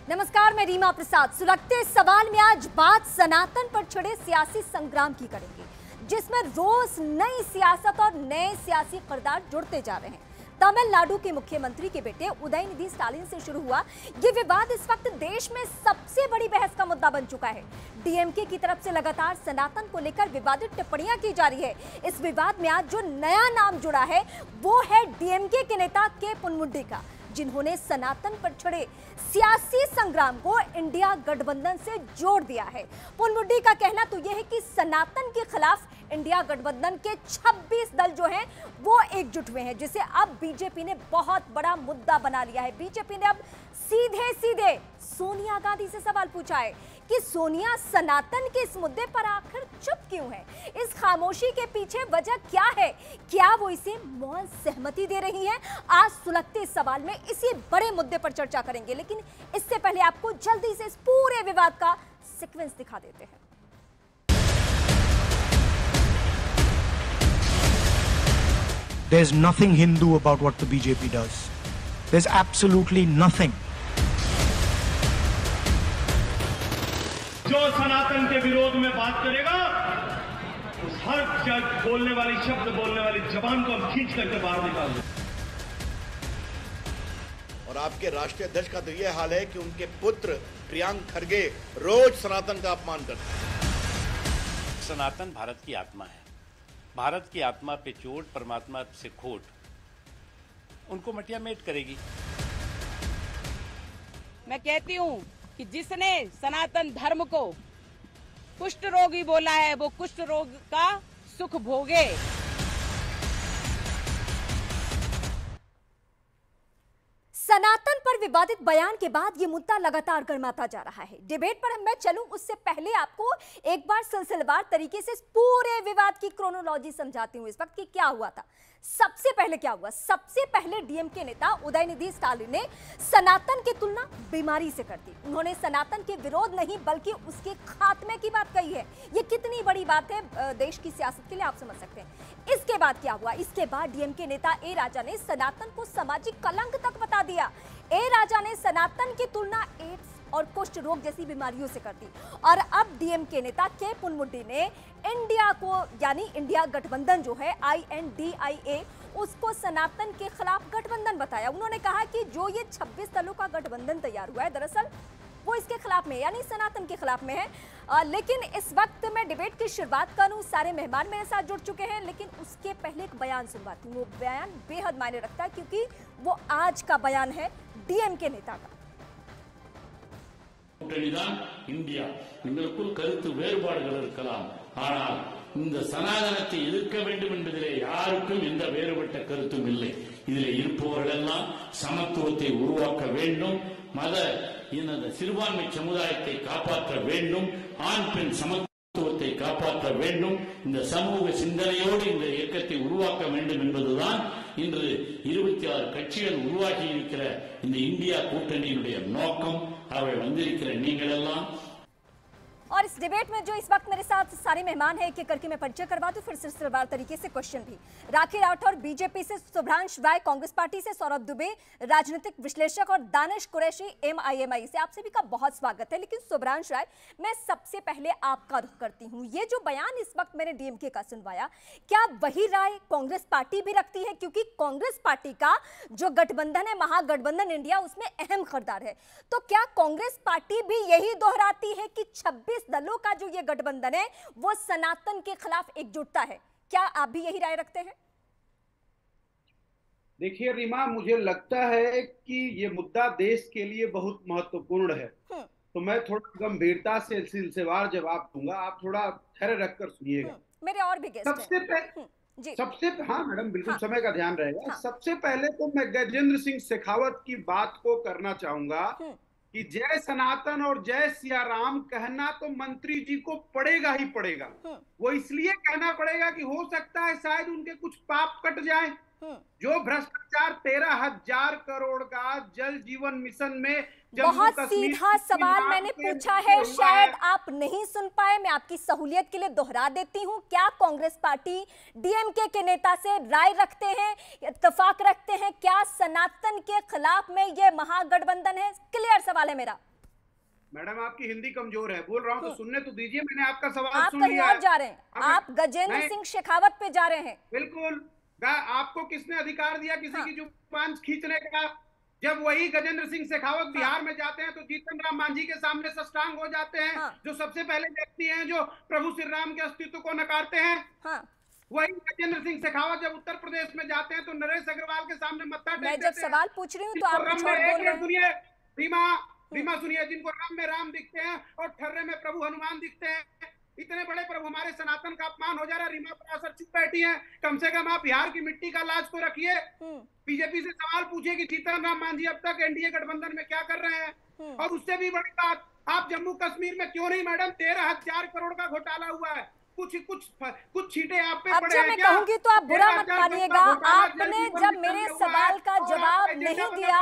नमस्कार, मैं रीमा प्रसाद। सुलगते सवाल में आज बात सनातन पर छिड़े सियासी संग्राम की करेंगे, जिसमें रोज नई सियासत और नए सियासी किरदार जुड़ते जा रहे हैं। तमिलनाडु के मुख्यमंत्री के बेटे उदयनिधि स्टालिन से शुरू हुआ ये विवाद इस वक्त देश में सबसे बड़ी बहस का मुद्दा बन चुका है। डीएमके की तरफ से लगातार सनातन को लेकर विवादित टिप्पणियां की जा रही है। इस विवाद में आज जो नया नाम जुड़ा है वो है डीएमके के नेता के पोन्मुडी का, जिन्होंने सनातन पर छिड़े सियासी संग्राम को इंडिया गठबंधन से जोड़ दिया है। पोन्मुडी का कहना तो यह है कि सनातन के खिलाफ इंडिया गठबंधन के 26 दल जो हैं वो एकजुट हुए हैं, जिसे अब बीजेपी ने बहुत बड़ा मुद्दा बना लिया है। बीजेपी ने अब सीधे सीधे सोनिया गांधी से सवाल पूछा है कि सोनिया सनातन के इस मुद्दे पर आखिर चुप क्यों है? इस खामोशी के पीछे वजह क्या है? क्या वो इसे मौन सहमति दे रही हैं? आज सुलगते सवाल में इसी बड़े मुद्दे पर चर्चा करेंगे, लेकिन इससे पहले आपको जल्दी से इस पूरे विवाद का सीक्वेंस दिखा देते हैं। There's nothing Hindu about what the BJP does. There's absolutely nothing. जो सनातन के विरोध में बात करेगा, उस हर बोलने वाली शब्द बोलने वाली जबान को हम खींच करके बाहर निकाल दें। और आपके राष्ट्रीय अध्यक्ष का तो यह हाल है कि उनके पुत्र प्रियांक खरगे रोज सनातन का अपमान करते हैं। सनातन भारत की आत्मा है। भारत की आत्मा पे चोट, परमात्मा से खोट उनको मटिया मेट करेगी। मैं कहती हूँ कि जिसने सनातन धर्म को कुष्ठ रोगी बोला है वो कुष्ठ रोग का सुख भोगे। सनातन पर विवादित बयान के बाद ये मुद्दा लगातार गर्माता जा रहा है। डिबेट पर मैं चलूं उससे पहले आपको एक बार सिलसिलेवार तरीके से इस पूरे विवाद की क्रोनोलॉजी समझाती हूं इस वक्त कि क्या हुआ था। सबसे पहले क्या हुआ? सबसे पहले डीएमके नेता उदयनिधि स्टालिन ने सनातन की तुलना बीमारी से कर दी। उन्होंने सनातन के विरोध नहीं बल्कि उसके खात्मे की बात कही है। ये कितनी बड़ी बात है देश की सियासत के लिए, आप समझ सकते हैं। इसके बाद क्या हुआ? इसके बाद डीएमके नेता ए राजा ने सनातन को सामाजिक कलंक तक बता दिया। ए राजा ने सनातन की तुलना एड्स और कुष्ठ रोग जैसी बीमारियों से कर दी। और अब डीएमके नेता के पोन्मुडी ने इंडिया को, यानी इंडिया गठबंधन जो है INDIA, उसको सनातन के खिलाफ गठबंधन बताया। उन्होंने कहा कि जो ये 26 दलों का गठबंधन तैयार हुआ है दरअसल वो इसके खिलाफ में, यानी सनातन के खिलाफ में है। लेकिन इस वक्त मैं डिबेट की शुरुआत करूं, सारे मेहमान मेरे साथ जुड़ चुके हैं, लेकिन उसके पहले एक बयान सुनवाती हूं। वो बयान बेहद मायने रखता है क्योंकि वो आज का बयान है डीएमके नेता का। கூட்டணிதான் இந்தியா. எங்களுக்குள் கருத்து வேறுபாடுகள் இருக்கலாம், ஆனால் இந்த சனாதனத்தை எதிர்க்க வேண்டும் என்பதிலே யாருக்கும் எந்த வேறுபட்ட கருத்தும் இல்லை. இதிலே இருப்பவர்களெல்லாம் சமத்துவத்தை உருவாக்க வேண்டும், மத இன சிறுபான்மை சமுதாயத்தை காப்பாற்ற வேண்டும், ஆண் பெண் சமத்துவத்தை காப்பாற்ற வேண்டும், இந்த சமூக சிந்தனையோடு இந்த இயக்கத்தை உருவாக்க வேண்டும் என்பதுதான் இன்று 26 கட்சிகள் உருவாக்கி இருக்கிற இந்த இந்தியா கூட்டணியினுடைய நோக்கம். அவர்கள் வந்திருக்கிற நீங்கள் எல்லாம் और इस डिबेट में जो इस वक्त मेरे साथ सारे मेहमान हैं, एक एक करके मैं परिचय करवा दूं, फिर सिलसिलेवार तरीके से क्वेश्चन भी। राखी राठौर बीजेपी से, शुभ्रांश राय कांग्रेस पार्टी से, सौरभ दुबे राजनीतिक विश्लेषक और दानिश कुरैशी MIMI से। आप सभी का बहुत स्वागत है। लेकिन शुभ्रांश राय, मैं सबसे पहले आपका रुख करती हूँ। ये जो बयान इस वक्त मैंने डीएमके का सुनवाया, क्या वही राय कांग्रेस पार्टी भी रखती है? क्योंकि कांग्रेस पार्टी का जो गठबंधन है, महागठबंधन इंडिया, उसमें अहम किरदार है। तो क्या कांग्रेस पार्टी भी यही दोहराती है कि 26 दलों का जो ये गठबंधन है वो सनातन के खिलाफ एकजुटता है? क्या आप भी यही राय रखते हैं? देखिए रीमा, मुझे लगता है कि ये मुद्दा देश के लिए बहुत महत्वपूर्ण है, तो मैं थोड़ा गंभीरता से सिलसिलेवार जवाब दूंगा। आप थोड़ा धैर्य रखकर सुनिएगा। मेरे और भी गेस्ट हाँ मैडम, बिल्कुल। हाँ, समय का ध्यान रहेगा। हाँ, सबसे पहले तो मैं गजेंद्र सिंह शेखावत की बात को करना चाहूंगा कि जय सनातन और जय सिया राम कहना तो मंत्री जी को पड़ेगा ही पड़ेगा। वो इसलिए कहना पड़ेगा कि हो सकता है शायद उनके कुछ पाप कट जाए। जो भ्रष्टाचार 13,000 करोड़ का जल जीवन मिशन में बहुत सीधा सवाल मैंने पूछा है, शायद आप नहीं सुन पाए। मैं आपकी सहूलियत के लिए दोहरा देती हूं। क्या कांग्रेस पार्टी डीएमके के नेता से राय रखते हैं, इत्तेफाक रखते हैं? क्या सनातन के खिलाफ में यह महागठबंधन है? क्लियर सवाल है मेरा। मैडम आपकी हिंदी कमजोर है, बोल रहा हूँ तो सुनने तो दीजिए, मैंने आपका सवाल आप सुन कहीं लिया और जा रहे हैं, आप गजेंद्र सिंह शेखावत पे जा रहे हैं। बिल्कुल, आपको किसने अधिकार दिया किसी की जुबान खींचने का? जब वही गजेंद्र सिंह शेखावत बिहार में जाते हैं तो जीतन राम मांझी के सामने साष्टांग हो जाते हैं, जो सबसे पहले व्यक्ति हैं जो प्रभु श्री राम के अस्तित्व को नकारते हैं। वही गजेंद्र सिंह शेखावत जब उत्तर प्रदेश में जाते हैं तो नरेश अग्रवाल के सामने मत्था टेक देते हैं। मैं जब सवाल पूछ रही हूँ तो आप कुछ और बोल रहे हैं। रीमा सुनिए, जिनको राम में राम दिखते हैं और ठर्रे में प्रभु हनुमान दिखते हैं, इतने बड़े प्रभु हमारे सनातन का अपमान हो जा रहा है। रीमा पराशर चुप बैठी हैं, कम से कम आप बिहार की मिट्टी का लाज तो रखिए। बीजेपी से सवाल पूछिए कि जीतन राम मांझी अब तक एनडीए गठबंधन में क्या कर रहे हैं। और उससे भी बड़ी बात, आप जम्मू कश्मीर में क्यों नहीं मैडम 13,000 करोड़ का घोटाला हुआ है, कुछ छींटे आप पे पड़े हैं। मैं कहूंगी तो आप बुरा मत मानिएगा, आपने जब मेरे सवाल का जवाब नहीं दिया,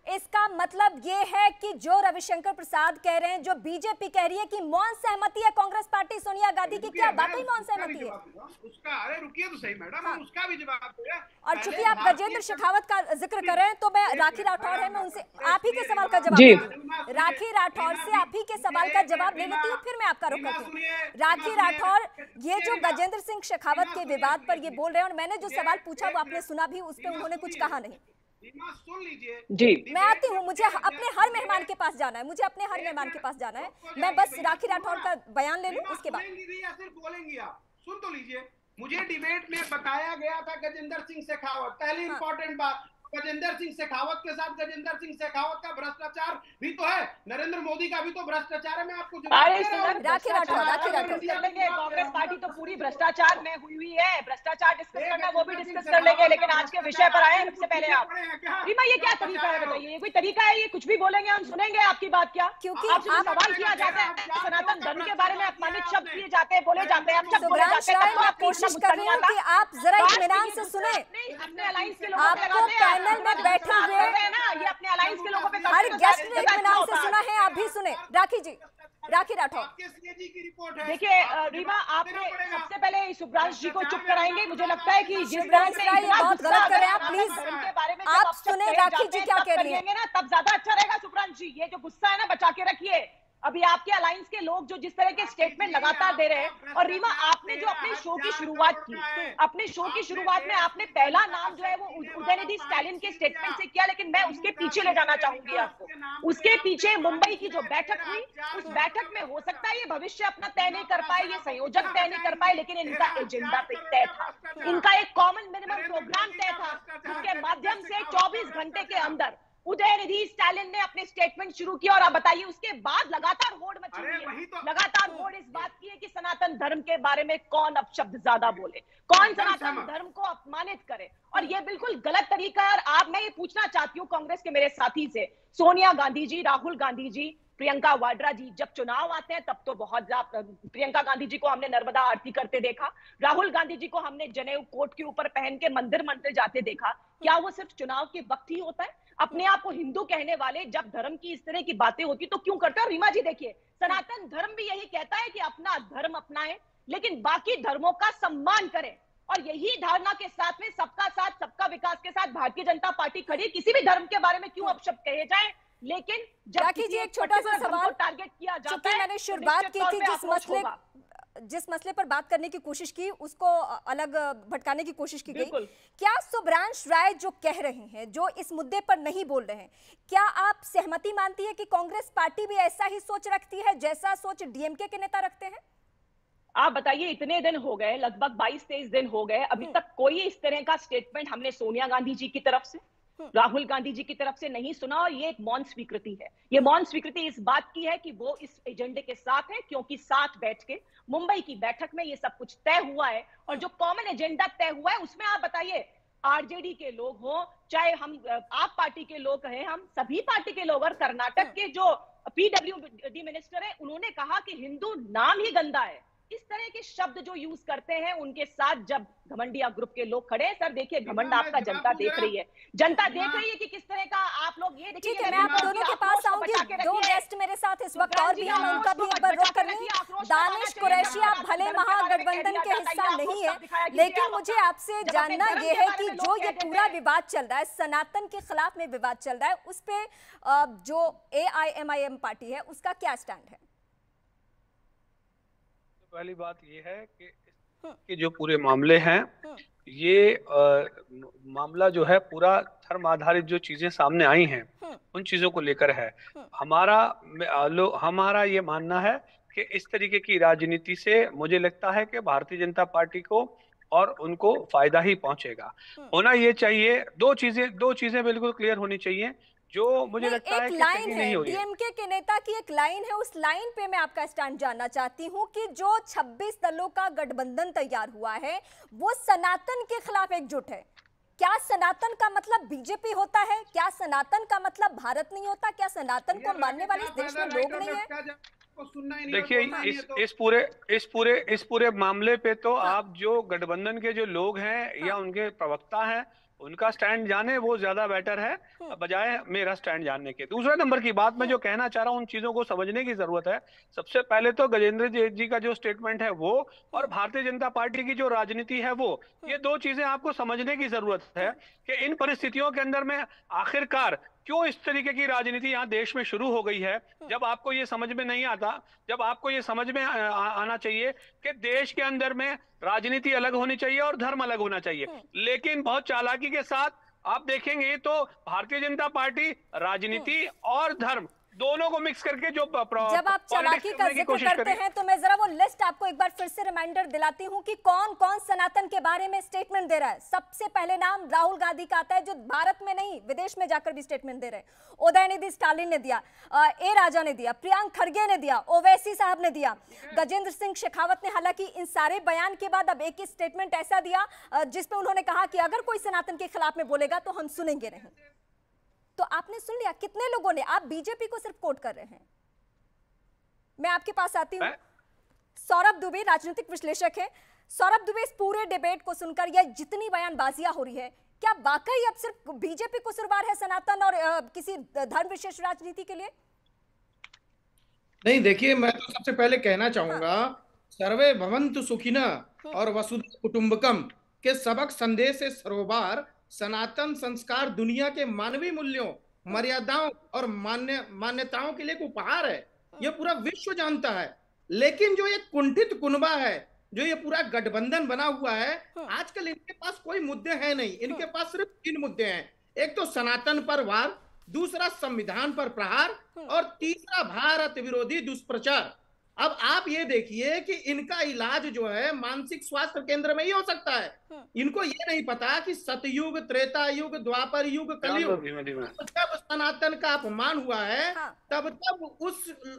इसका मतलब ये है कि जो रविशंकर प्रसाद कह रहे हैं, जो बीजेपी कह रही है कि मौन सहमति है कांग्रेस पार्टी सोनिया गांधी की, क्या वाकई मौन सहमति है? उसका, अरे रुकिए तो सही मैडम, उसका भी जवाब दे। और चूंकि आप गजेंद्र शेखावत का जिक्र कर रहे हैं तो मैं राखी राठौर है, मैं उनसे आप ही के सवाल का जवाब, राखी राठौर से आप ही के सवाल का जवाब ले लेती हूँ, फिर मैं आपका रुख करती हूँ। राखी राठौर, ये जो गजेंद्र सिंह शेखावत के विवाद पर ये बोल रहे हैं और मैंने जो सवाल पूछा वो आपने सुना भी, उस पर उन्होंने कुछ कहा नहीं। सुन लीजिए जी, मैं आती हूँ, मुझे अपने हर मेहमान के पास जाना है, मुझे अपने हर मेहमान के पास जाना है। मैं बस राखी राठौर का बयान ले लूं, उसके बाद सिर्फ बोलेंगी आप। सुन तो लीजिए, मुझे डिबेट में बताया गया था गजेंद्र सिंह शेखावत, पहली इंपॉर्टेंट बात, गजेंद्र सिंह शेखावत के साथ गजेंद्र सिंह शेखावत का भ्रष्टाचार भी तो है, नरेंद्र मोदी का भी तो भ्रष्टाचार है। मैं आपको कांग्रेस पार्टी तो पूरी भ्रष्टाचार में हुई है, भ्रष्टाचार डिस्कस करना वो भी डिस्कस कर लेंगे, लेकिन आज के विषय पर आए सबसे पहले आप। रीमा, ये क्या तरीका है बताइए? ये कोई तरीका है? ये कुछ भी बोलेंगे हम सुनेंगे आपकी बात क्या? क्योंकि आपसे सवाल किया जाता है, सनातन धर्म के बारे में अपमानित शब्द किए जाते हैं, बोले जाते हैं, मैं कोशिश कर रही हूँ कि आप जरा इत्मीनान से सुने। अपने अलायंस के लोगों आपको पैनल में बैठे हुए ये अपने अलायंस के लोगों पे हर गेस्ट ने इत्मीनान से सुना है, आप भी सुने। राखी जी, राखी राठौर, देखिए रीमा, आपने सबसे पहले सुब्रांश जी को चुप कराएंगे। मुझे लगता है कि सुब्रांश राय बहुत गलत कर रहे हैं आप, प्लीज आप सुने राखी जी क्या कह रही हैं ना, तब ज्यादा अच्छा रहेगा। सुब्रांश जी, ये जो गुस्सा है ना बचा के रखिए। अभी आपके अलायंस के लोग जो जिस तरह के स्टेटमेंट लगातार दे रहे हैं, और रीमा आपने जो अपने शो की शुरुआत की, अपने शो की शुरुआत में आपने पहला नाम जो है वो उदयनिधि स्टालिन के स्टेटमेंट से किया, लेकिन मैं उसके पीछे ले जाना चाहूंगी आपको। उसके पीछे मुंबई की जो बैठक हुई, उस बैठक में हो सकता है ये भविष्य अपना तय नहीं कर पाए, ये संयोजक तय नहीं कर पाए, लेकिन इनका एजेंडा तय था, इनका एक कॉमन मिनिमम प्रोग्राम तय था, जिसके माध्यम से 24 घंटे के अंदर उदयनिधि स्टालिन ने अपने स्टेटमेंट शुरू किया। और आप बताइए, उसके बाद लगातार होड़ मची हुई है, लगातार होड़ इस बात की है कि सनातन धर्म के बारे में कौन अपशब्द ज्यादा बोले, कौन सनातन धर्म को अपमानित करे, और ये बिल्कुल गलत तरीका है। और मैं ये पूछना चाहती हूँ कांग्रेस के मेरे साथी से, सोनिया गांधी जी, राहुल गांधी जी, प्रियंका वाड्रा जी, जब चुनाव आते हैं तब तो बहुत ज्यादा, प्रियंका गांधी जी को हमने नर्मदा आरती करते देखा, राहुल गांधी जी को हमने जनेऊ कोट के ऊपर पहन के मंदिर मंदिर जाते देखा। क्या वो सिर्फ चुनाव के वक्त ही होता है? अपने आप को हिंदू कहने वाले जब धर्म की इस तरह की बातें होती तो क्यों करते हैं? और रीमा जी देखिए, सनातन धर्म भी यही कहता है कि अपना धर्म अपनाएं, लेकिन बाकी धर्मों का सम्मान करें, और यही धारणा के साथ में सबका साथ सबका विकास के साथ भारतीय जनता पार्टी खड़ी है। किसी भी धर्म के बारे में क्यों अपशब्द कहे जाए, लेकिन राखी जी एक छोटा सा सवाल टारगेट किया जाता है। मैंने शुरुआत की थी, जिस मसले पर बात करने की कोशिश की उसको अलग भटकाने की कोशिश की गई। क्या सुब्रांश राय जो कह रहे हैं, जो इस मुद्दे पर नहीं बोल रहे हैं, क्या आप सहमति मानती है कि कांग्रेस पार्टी भी ऐसा ही सोच रखती है जैसा सोच डीएमके के नेता रखते हैं? आप बताइए, इतने दिन हो गए, लगभग 22-23 दिन हो गए, अभी तक कोई इस तरह का स्टेटमेंट हमने सोनिया गांधी जी की तरफ से, राहुल गांधी जी की तरफ से नहीं सुना। और ये एक मौन स्वीकृति है। ये मौन स्वीकृति इस बात की है कि वो इस एजेंडे के साथ है, क्योंकि साथ बैठ के मुंबई की बैठक में ये सब कुछ तय हुआ है, और जो कॉमन एजेंडा तय हुआ है उसमें आप बताइए, आरजेडी के लोग हों, चाहे हम आप पार्टी के लोग हैं, हम सभी पार्टी के लोग, और कर्नाटक के जो पीडब्ल्यूडी मिनिस्टर है, उन्होंने कहा कि हिंदू नाम ही गंदा है। इस तरह के शब्द जो यूज करते हैं, उनके साथ जब घमंडिया ग्रुप के लोग खड़े हैं, सर देखिए घमंड आपका जनता देख रही है, जनता देख रही है कि किस तरह का आप लोग। ये देखिए, मैं आप दोनों के पास आऊंगी, दो गेस्ट मेरे साथ इस वक्त और भी हैं, मैं उनका भी एक बार रुख कर लूं। दानिश कुरैशी, आप भले महागठबंधन के हिस्सा नहीं है, लेकिन मुझे आपसे जानना यह है कि जो ये पूरा विवाद चल रहा है, सनातन के खिलाफ में विवाद चल रहा है, उस पे जो AIMIM पार्टी है उसका क्या स्टैंड है? पहली बात ये है कि जो पूरे मामले हैं, ये मामला जो है पूरा धर्म आधारित जो चीजें सामने आई हैं उन चीजों को लेकर है। हमारा ये मानना है कि इस तरीके की राजनीति से मुझे लगता है कि भारतीय जनता पार्टी को और उनको फायदा ही पहुंचेगा। होना ये चाहिए, दो चीजें बिल्कुल क्लियर होनी चाहिए, जो मुझे लगता है कि लाइन है, नहीं डीएमके के नेता की एक लाइन है, उस लाइन पे मैं आपका स्टैंड जानना चाहती हूँ कि जो 26 दलों का गठबंधन तैयार हुआ है वो सनातन के खिलाफ एकजुट है। क्या सनातन का मतलब बीजेपी होता है? क्या सनातन का मतलब भारत नहीं होता? क्या सनातन को मानने वाले इस देश में लोग नहीं है? देखिए, इस पूरे मामले पे तो आप जो गठबंधन के जो लोग हैं या उनके प्रवक्ता हैं उनका स्टैंड जाने, वो ज्यादा बेटर है बजाय मेरा स्टैंड जानने के। दूसरा नंबर की बात मैं जो कहना चाह रहा हूँ, उन चीजों को समझने की जरूरत है। सबसे पहले तो गजेंद्र जी का जो स्टेटमेंट है वो, और भारतीय जनता पार्टी की जो राजनीति है वो, ये दो चीजें आपको समझने की जरूरत है कि इन परिस्थितियों के अंदर में आखिरकार क्यों इस तरीके की राजनीति यहाँ देश में शुरू हो गई है। जब आपको ये समझ में नहीं आता, जब आपको ये समझ में आना चाहिए कि देश के अंदर में राजनीति अलग होनी चाहिए और धर्म अलग होना चाहिए, लेकिन बहुत चालाकी के साथ आप देखेंगे तो भारतीय जनता पार्टी राजनीति और धर्म दोनों को मिक्स करके जो जब आप चालाकी का जिक्र करते हैं तो मैं जरा वो लिस्ट आपको एक बार फिर से रिमाइंडर दिलाती हूं कि कौन कौन सनातन के बारे में स्टेटमेंट दे रहा है। सबसे पहले नाम राहुल गांधी का आता है, जो भारत में नहीं विदेश में जाकर भी स्टेटमेंट दे रहे हैं। उदयनिधि स्टालिन ने दिया, ए राजा ने दिया, प्रियंक खड़गे ने दिया, ओवैसी साहब ने दिया, गजेंद्र सिंह शेखावत ने। हालांकि इन सारे बयान के बाद अब एक ही स्टेटमेंट ऐसा दिया जिसपे उन्होंने कहा कि अगर कोई सनातन के खिलाफ में बोलेगा तो हम सुनेंगे नहीं। तो आपने सुन लिया कितने लोगों ने, आप बीजेपी को सिर्फ कोट कर रहे हैं। मैं आपके पास आती हूं, सौरभ दुबे राजनीतिक विश्लेषक है। सौरभ दुबे, इस पूरे डिबेट को सुनकर यह जितनी बयानबाजियां हो रही है, क्या वाकई अब सिर्फ बीजेपी को सुरवार है सनातन और किसी धर्म विशेष राजनीति के लिए? नहीं, देखिए, मैं तो सबसे पहले कहना चाहूंगा, सर्वे भवन्तु सुखिनः और वसुधैव कुटुंबकम के सबक संदेश से सरोबार सनातन संस्कार दुनिया के मानवीय मूल्यों, मर्यादाओं और मान्यताओं के लिए एक उपहार है। यह पूरा विश्व जानता है। लेकिन जो ये कुंठित कुनबा है, जो ये पूरा गठबंधन बना हुआ है, आजकल इनके पास कोई मुद्दे हैं नहीं। इनके पास सिर्फ 3 मुद्दे हैं। एक तो सनातन पर वार, दूसरा संविधान पर प्रहार और तीसरा भारत विरोधी दुष्प्रचार। अब आप ये देखिए कि इनका इलाज जो है मानसिक स्वास्थ्य केंद्र में ही हो सकता है। इनको ये नहीं पता कि सतयुग, त्रेता युग, द्वापर युग, कलयुग, जब सनातन का अपमान हुआ है तब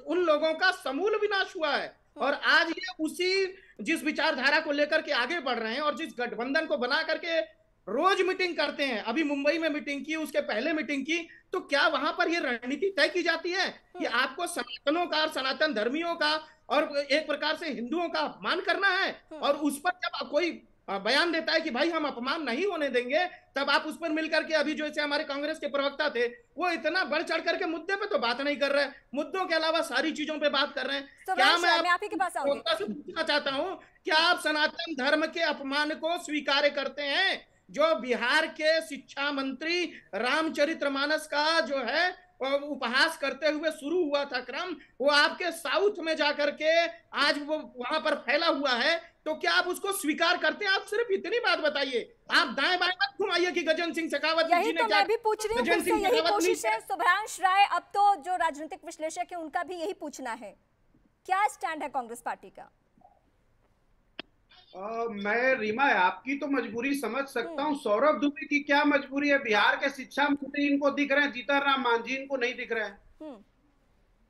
उन लोगों का समूल विनाश हुआ है। और आज ये जिस विचारधारा को लेकर के आगे बढ़ रहे हैं और जिस गठबंधन को बना करके रोज मीटिंग करते हैं, अभी मुंबई में मीटिंग की, उसके पहले मीटिंग की, तो क्या वहां पर ये रणनीति तय की जाती है कि आपको सनातनों का और सनातन धर्मियों का और एक प्रकार से हिंदुओं का अपमान करना है? और उस पर जब कोई बयान देता है कि भाई हम अपमान नहीं होने देंगे, तब आप उस पर मिलकर के, अभी जैसे हमारे कांग्रेस के प्रवक्ता थे, वो इतना बढ़ चढ़ करके मुद्दे पे तो बात नहीं कर रहे, मुद्दों के अलावा सारी चीजों पे बात कर रहे हैं। क्या मैं आपके पास पूछना चाहता हूँ, क्या आप सनातन धर्म के अपमान को स्वीकार करते हैं? जो बिहार के शिक्षा मंत्री रामचरितमानस का जो है उपहास करते हुए शुरू हुआ था क्रम, वो आपके साउथ में जाकर के आज वो वहां पर फैला हुआ है, तो क्या आप उसको स्वीकार करते हैं? आप सिर्फ इतनी बात बताइए, आप दाएं बाएं मत घुमाइए कि गजेंद्र सिंह शेखावत जी ने क्या। मैं भी पूछ रही हूं, यही कोशिश है। सुभ्रांश राय, अब तो जो राजनीतिक विश्लेषक है उनका भी यही पूछना है, क्या स्टैंड है कांग्रेस पार्टी का? मैं रीमा आपकी तो मजबूरी समझ सकता हूँ। सौरभ दुबे की क्या मजबूरी है? बिहार के शिक्षा मंत्री इनको दिख रहे हैं, जीतन राम मांझी इनको नहीं दिख रहे हैं।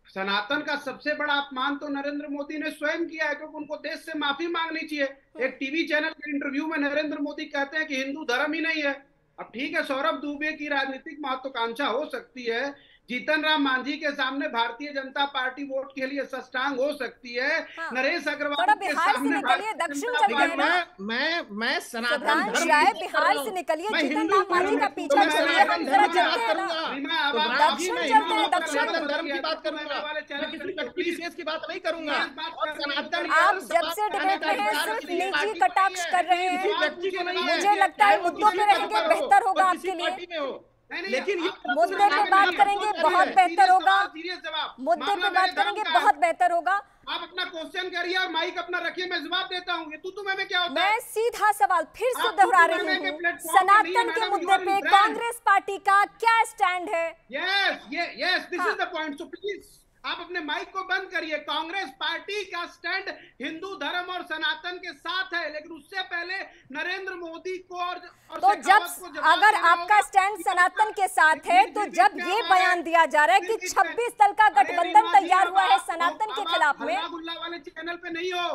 सनातन का सबसे बड़ा अपमान तो नरेंद्र मोदी ने स्वयं किया है, क्योंकि उनको देश से माफी मांगनी चाहिए। एक टीवी चैनल के इंटरव्यू में नरेंद्र मोदी कहते हैं कि हिंदू धर्म ही नहीं है। अब ठीक है, सौरभ दुबे की राजनीतिक महत्वाकांक्षा हो सकती है, जीतन राम मांझी के सामने भारतीय जनता पार्टी वोट के लिए सस्टांग हो सकती है, नरेश अग्रवाल के सामने दक्षिण मैं सनातन बिहार से निकलिए, जीतन राम मांझी का पीछा छोड़िए, हम जरा चलते हैं ना। दक्षिण चलते हैं, दक्षिण धर्म की बात करूंगा, मैं किसी व्यक्ति विशेष की बात नहीं करूंगा। और सनातन आप जब से डिबेट में हैं सिर्फ निजी कटाक्ष कर रहे हैं। मुझे लगता है मुद्दों पे रहेंगे बेहतर होगा आपके लिए, लेकिन मुद्दे पे बात करेंगे बहुत बेहतर होगा, मुद्दे पे बात करेंगे बहुत बेहतर होगा। आप अपना क्वेश्चन करिए और माइक अपना रखिए, मैं जवाब देता हूँ। तू मैं क्या होता है? मैं सीधा सवाल फिर से दोहरा रही हूँ, सनातन के मुद्दे पे कांग्रेस पार्टी का क्या स्टैंड है? Yes this is the point. So please आप अपने माइक को बंद करिए। कांग्रेस पार्टी का स्टैंड हिंदू धर्म और सनातन के साथ है, लेकिन उससे पहले नरेंद्र मोदी को और तो जब अगर आपका स्टैंड सनातन के साथ है, तो जब ये बयान दिया जा रहा है कि 26 दल का गठबंधन तैयार हुआ है सनातन के खिलाफ में, गुल्ला वाले चैनल पे नहीं हो,